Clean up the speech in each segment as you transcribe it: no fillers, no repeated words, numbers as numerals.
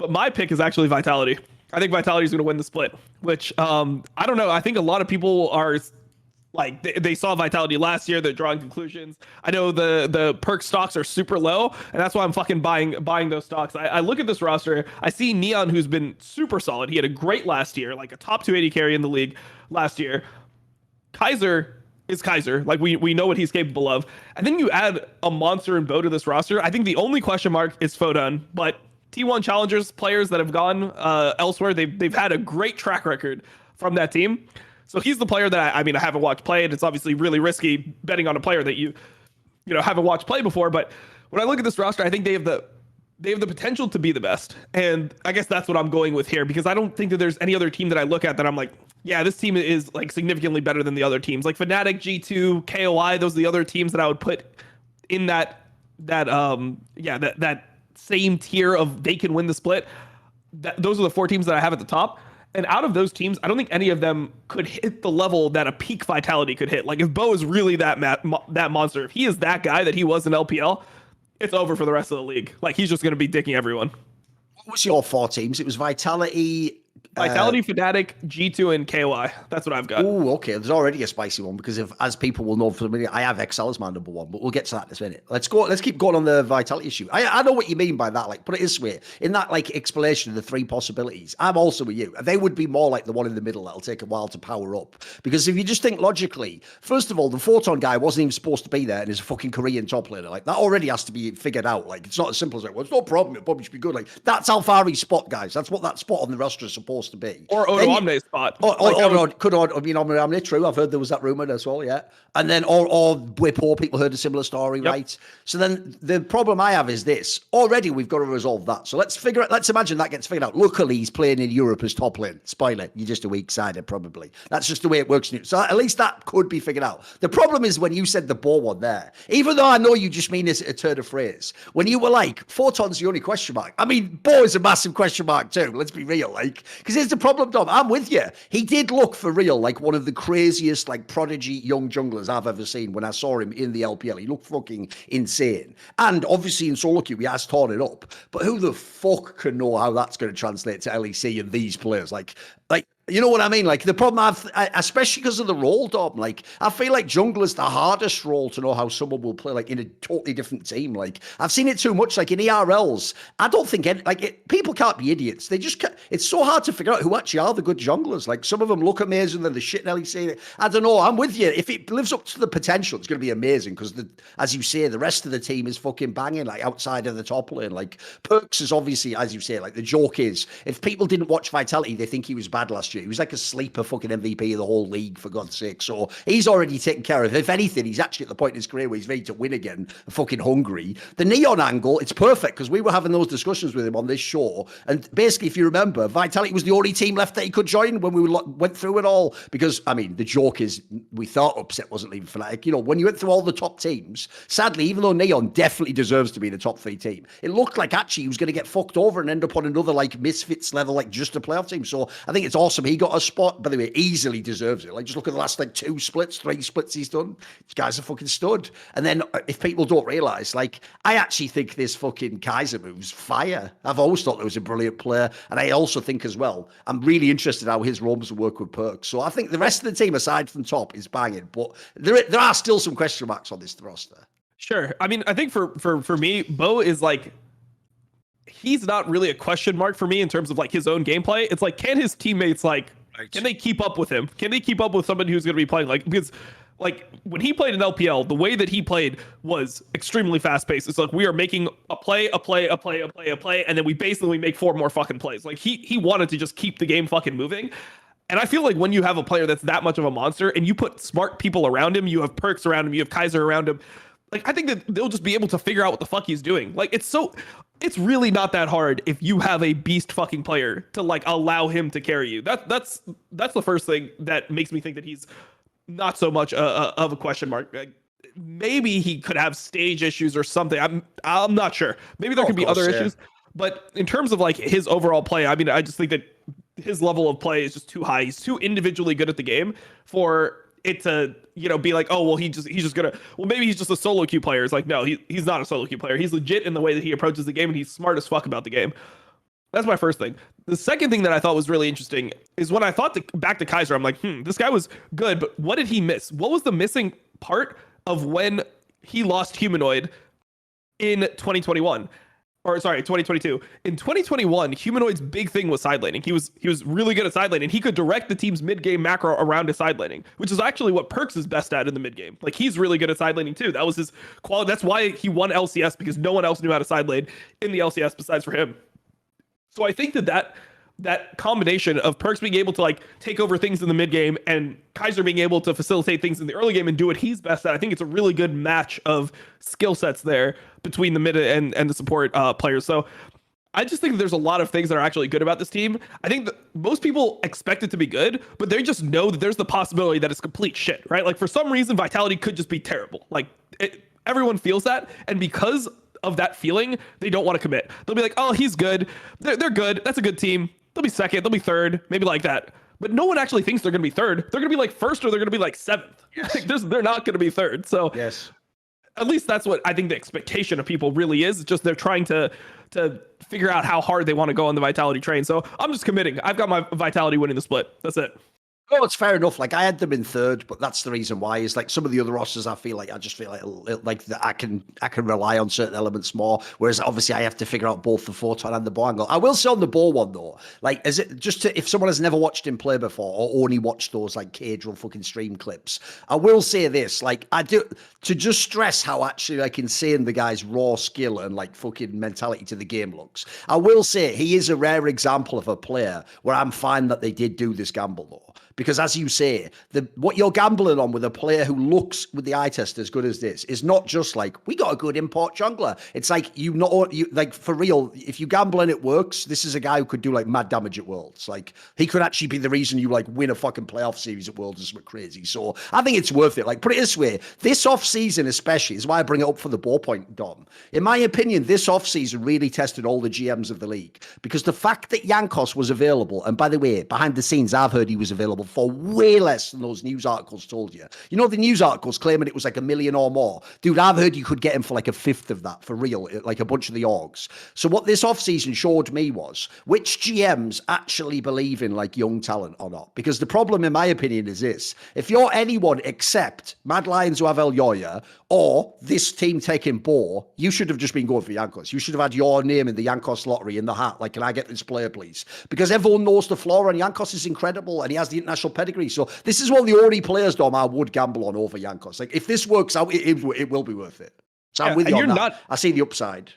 but my pick is actually Vitality. I think Vitality is going to win the split, which I don't know. I think a lot of people are like they saw Vitality last year. They're drawing conclusions. I know the perk stocks are super low, and that's why I'm fucking buying those stocks. I look at this roster. I see Neon, who's been super solid. He had a great last year, like a top 280 carry in the league last year. Kaiser is Kaiser. Like we know what he's capable of. And then you add a monster and Bo to this roster. I think the only question mark is Fodun, but T1 Challengers players that have gone elsewhere, they've had a great track record from that team. So he's the player that I haven't watched play, and it's obviously really risky betting on a player that you haven't watched play before. But when I look at this roster, I think they have the potential to be the best, and I guess that's what I'm going with here, because I don't think that there's any other team that I look at that I'm like, yeah, this team is like significantly better than the other teams. Like Fnatic, G2, KOI, those are the other teams that I would put in that same tier of they can win the split. Those are the four teams that I have at the top. And out of those teams, I don't think any of them could hit the level that a peak Vitality could hit. Like if Bo is really that monster, if he is that guy that he was in LPL, it's over for the rest of the league. Like he's just going to be dicking everyone. What was your four teams? It was Vitality, Fnatic, G2, and KOI. That's what I've got. Oh, okay. There's already a spicy one because as people will know from me, I have XL as my number one, but we'll get to that in a minute. Let's keep going on the Vitality issue. I know what you mean by that. Like, put it this way, in that like explanation of the three possibilities, I'm also with you. They would be more like the one in the middle that'll take a while to power up. Because if you just think logically, first of all, the Photon guy wasn't even supposed to be there and is a fucking Korean top laner. Like that already has to be figured out. Like it's not as simple as like, well, it's no problem. It probably should be good. Like that's Alfari's spot, guys. That's what that spot on the roster is supposed to be. Or Odo Omne's spot. Omni, true. I've heard there was that rumor as well, yeah. And then, or Whippo, people heard a similar story, yep. Right? So then the problem I have is this. Already we've got to resolve that. So let's imagine that gets figured out. Luckily, he's playing in Europe as top lane. Spoiler, you're just a weak sided, probably. That's just the way it works. So at least that could be figured out. The problem is when you said the Bo one there, even though I know you just mean this a turn of phrase, when you were like, Photon's the only question mark. I mean, Bo is a massive question mark too. Let's be real, like, because here's the problem, Dom. I'm with you. He did look for real like one of the craziest, like prodigy young junglers I've ever seen when I saw him in the LPL. He looked fucking insane. And obviously in solo queue, he has torn it up. But who the fuck can know how that's going to translate to LEC and these players? Like, you know what I mean? Like the problem especially because of the role, Dom, like I feel like jungler's the hardest role to know how someone will play like in a totally different team. Like I've seen it too much, like in ERLs. I don't think people can't be idiots. They just can't. It's so hard to figure out who actually are the good junglers. Like some of them look amazing, then the shit in LEC. I don't know. I'm with you. If it lives up to the potential, it's going to be amazing because as you say, the rest of the team is fucking banging, like outside of the top lane. Like Perks is obviously, as you say, like the joke is, if people didn't watch Vitality, they think he was bad last year. He was like a sleeper fucking MVP of the whole league, for God's sake. So he's already taken care of. If anything, he's actually at the point in his career where he's ready to win again, fucking hungry. The Neon angle, it's perfect because we were having those discussions with him on this show. And basically, if you remember, Vitality was the only team left that he could join when we went through it all. Because, I mean, the joke is we thought Upset wasn't leaving Fnatic. You know, when you went through all the top teams, sadly, even though Neon definitely deserves to be the top 3 team, it looked like actually he was going to get fucked over and end up on another like Misfits level, like just a playoff team. So I think it's awesome. He got a spot, by the way, easily deserves it. Like, just look at the last, like, 2 splits, 3 splits he's done. This guy's a fucking stud. And then, if people don't realise, like, I actually think this fucking Kaiser move's fire. I've always thought there was a brilliant player. And I also think as well, I'm really interested how his roams will work with Perks. So I think the rest of the team, aside from top, is banging. But there are still some question marks on this roster. Sure. I mean, I think for me, Bo is, like, he's not really a question mark for me in terms of, like, his own gameplay. It's like, can his teammates, like, can they keep up with him? Can they keep up with somebody who's going to be playing? Like, because like when he played in LPL, the way that he played was extremely fast paced. It's like we are making a play, and then we basically make 4 more fucking plays. Like he wanted to just keep the game fucking moving. And I feel like when you have a player that's that much of a monster and you put smart people around him, you have Perks around him, you have Kaiser around him, like I think that they'll just be able to figure out what the fuck he's doing. Like it's really not that hard if you have a beast fucking player to like allow him to carry you. That's the first thing that makes me think that he's not so much of a question mark. Like, maybe he could have stage issues or something. I'm not sure. Maybe there could be other issues. But in terms of like his overall play, I mean, I just think that his level of play is just too high. He's too individually good at the game for it to, you know, be like, oh, well, he's just gonna, well, maybe he's just a solo queue player. It's like, no, he's not a solo queue player. He's legit in the way that he approaches the game, and he's smart as fuck about the game. That's my first thing. The second thing that I thought was really interesting is when I thought back to Kaiser, I'm like, this guy was good, but what did he miss? What was the missing part of when he lost Humanoid in 2021? Or sorry, 2022. In 2021, Humanoid's big thing was side laning. He was really good at side laning. He could direct the team's mid game macro around his side laning, which is actually what Perkz is best at in the mid game. Like, he's really good at side laning too. That was his quality. That's why he won LCS, because no one else knew how to side lane in the LCS besides for him. So I think that combination of Perkz being able to like take over things in the mid game and Kaiser being able to facilitate things in the early game and do what he's best at, I think it's a really good match of skill sets there between the mid and the support players. So I just think there's a lot of things that are actually good about this team. I think that most people expect it to be good, but they just know that there's the possibility that it's complete shit, right? Like, for some reason, Vitality could just be terrible. Like, everyone feels that, and because of that feeling, they don't want to commit. They'll be like, oh, he's good. They're good. That's a good team. They'll be second. They'll be third. Maybe like that. But no one actually thinks they're going to be third. They're going to be like first, or they're going to be like seventh. Yes. Like, they're not going to be third. So yes, at least that's what I think the expectation of people really is. It's just they're trying to figure out how hard they want to go on the Vitality train. So I'm just committing. I've got my Vitality winning the split. That's it. Oh, it's fair enough. Like, I had them in third, but that's the reason why. Is like some of the other rosters, I just feel like I can rely on certain elements more. Whereas obviously I have to figure out both the Photon and the Bow angle. I will say on the Bow one though, like, is it just to, if someone has never watched him play before or only watched those like cage or fucking stream clips, I will say this: like, I do, to just stress how actually like insane the guy's raw skill and like fucking mentality to the game looks. I will say he is a rare example of a player where I'm fine that they did do this gamble though. Because as you say, what you're gambling on with a player who looks with the eye test as good as this is not just like, we got a good import jungler. It's like, you like, for real, if you gamble and it works, this is a guy who could do like mad damage at Worlds. Like, he could actually be the reason you like win a fucking playoff series at Worlds or something crazy. So I think it's worth it. Like, put it this way, this off season especially is why I bring it up for the ball point, Dom. In my opinion, this off season really tested all the GMs of the league, because the fact that Jankos was available, and by the way, behind the scenes, I've heard he was available for way less than those news articles told you. You know, the news articles claiming it was like $1 million or more. Dude, I've heard you could get him for like a fifth of that, for real, like a bunch of the orgs. So what this offseason showed me was which GMs actually believe in like young talent or not. Because the problem, in my opinion, is this: if you're anyone except Mad Lions who have El Yoya or this team taking Bow, you should have just been going for Jankos. You should have had your name in the Jankos lottery in the hat. Like, can I get this player, please? Because everyone knows the floor, and Jankos is incredible, and he has the international pedigree. So this is one of the only players, Dom, I would gamble on over Jankos. Like, if this works out, it will be worth it. So I'm with you on that. I see the upside.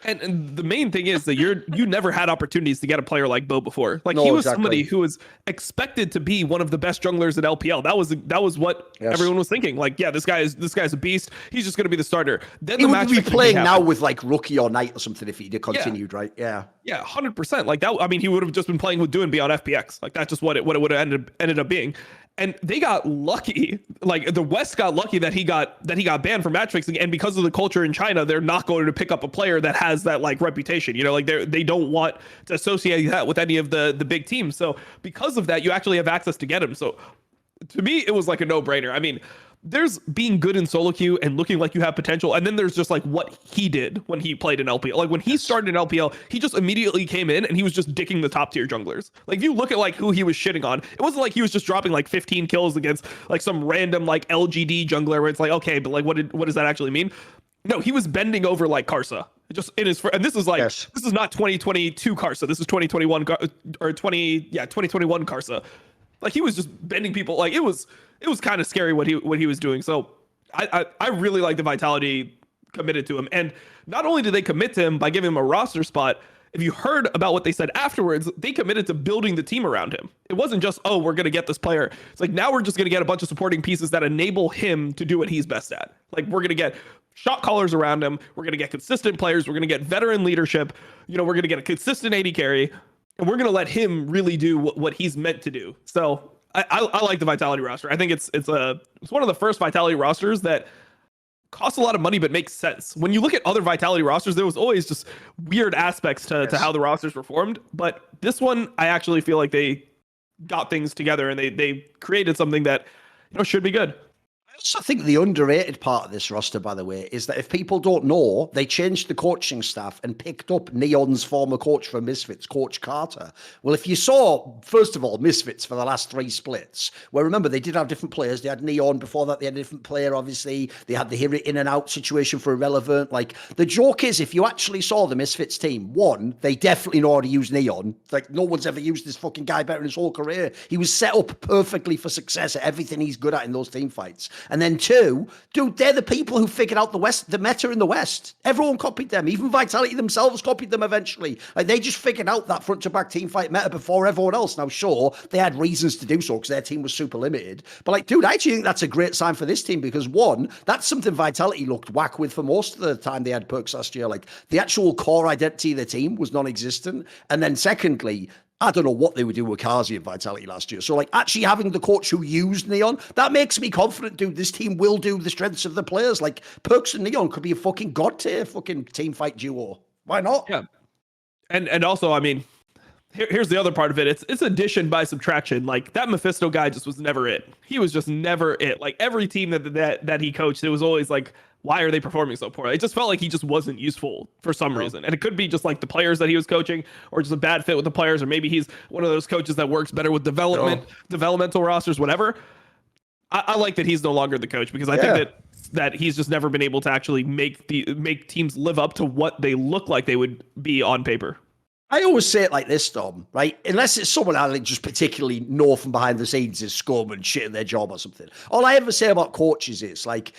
And the main thing is that you never had opportunities to get a player like Bo before. Like, no, he was exactly. somebody who was expected to be one of the best junglers in LPL. That was what everyone was thinking. Like, yeah, this guy's a beast. He's just going to be the starter. Then he the would be playing now with like Rookie or Knight or something if he'd continued, right? Yeah. Yeah, 100%. Like that. I mean, he would have just been playing with Doing Beyond FPX. Like, that's just what it would have ended up being. And they got lucky. Like, the West got lucky that he got banned from match fixing, and because of the culture in China, they're not going to pick up a player that has that like reputation. You know, like they don't want to associate that with any of the big teams. So because of that, you actually have access to get him. So to me, it was like a no-brainer. I mean, there's being good in solo queue and looking like you have potential, and then there's just like what he did when he played in LPL. Like, when he started in LPL, he just immediately came in and he was just dicking the top tier junglers. Like, if you look at like who he was shitting on, it wasn't like he was just dropping like 15 kills against like some random like LGD jungler where it's like, okay, but like what does that actually mean? No, he was bending over like Karsa. Just in his, and this is like, This is not 2022 Karsa. This is 2021 or 2021 Karsa. Like, he was just bending people. Like, it was kind of scary what he was doing. So I really like the Vitality committed to him. And not only did they commit to him by giving him a roster spot, if you heard about what they said afterwards, they committed to building the team around him. It wasn't just, oh, we're going to get this player. It's like, now we're just going to get a bunch of supporting pieces that enable him to do what he's best at. Like, we're going to get shot callers around him. We're going to get consistent players. We're going to get veteran leadership. You know, we're going to get a consistent AD carry. And we're going to let him really do what he's meant to do. So I like the Vitality roster. I think it's one of the first Vitality rosters that costs a lot of money but makes sense. When you look at other Vitality rosters, there was always just weird aspects to how the rosters were formed. But this one, I actually feel like they got things together and they created something that, you know, should be good. I I think the underrated part of this roster, by the way, is that if people don't know, they changed the coaching staff and picked up Neon's former coach from Misfits, Coach Carter. Well, if you saw, first of all, Misfits for the last 3 splits, where remember, they did have different players. They had Neon before that. They had a different player, obviously. They had the hit in and out situation for Irrelevant. Like, the joke is, if you actually saw the Misfits team, one, they definitely know how to use Neon. Like, no one's ever used this fucking guy better in his whole career. He was set up perfectly for success at everything he's good at in those team fights. And then 2, dude, they're the people who figured out the meta in the West. Everyone copied them. Even Vitality themselves copied them eventually. Like, they just figured out that front-to-back team fight meta before everyone else. Now, sure, they had reasons to do so because their team was super limited. But, like, dude, I actually think that's a great sign for this team because, one, that's something Vitality looked whack with for most of the time they had perks last year. Like, the actual core identity of the team was non-existent. And then, secondly, I don't know what they would do with Kazi and Vitality last year. So, like, actually having the coach who used Neon, that makes me confident, dude. This team will do the strengths of the players. Like, Perks and Neon could be a fucking god tier fucking team fight duo. Why not? Yeah. And also, I mean, here's the other part of it. It's addition by subtraction. Like, that Mephisto guy just was never it. He was just never it. Like, every team that he coached, it was always like, why are they performing so poorly? It just felt like he just wasn't useful for some reason. And it could be just like the players that he was coaching or just a bad fit with the players, or maybe he's one of those coaches that works better with developmental rosters, whatever. I like that he's no longer the coach because I think that he's just never been able to actually make teams live up to what they look like they would be on paper. I always say it like this, Dom, right? Unless it's someone I just particularly know from behind the scenes is scum and shit in their job or something. All I ever say about coaches is like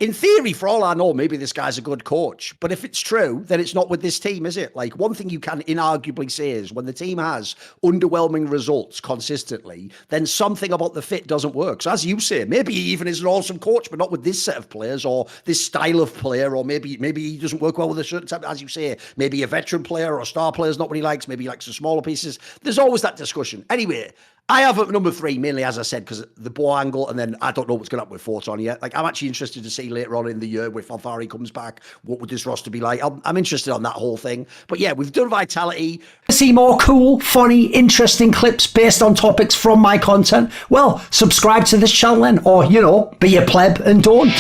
in theory, for all I know, maybe this guy's a good coach. But if it's true, then it's not with this team, is it? Like, one thing you can inarguably say is when the team has underwhelming results consistently, then something about the fit doesn't work. So as you say, maybe he even is an awesome coach, but not with this set of players or this style of player, or maybe he doesn't work well with a certain type, as you say, maybe a veteran player or a star player is not what he likes. Maybe he likes the smaller pieces. There's always that discussion. Anyway, I have at number 3, mainly, as I said, because the Bo angle, and then I don't know what's going to happen with Photon yet. Like, I'm actually interested to see later on in the year if Alfari comes back, what would this roster be like? I'm interested on that whole thing. But yeah, we've done Vitality. See more cool, funny, interesting clips based on topics from my content? Well, subscribe to this channel then, or, be a pleb and don't.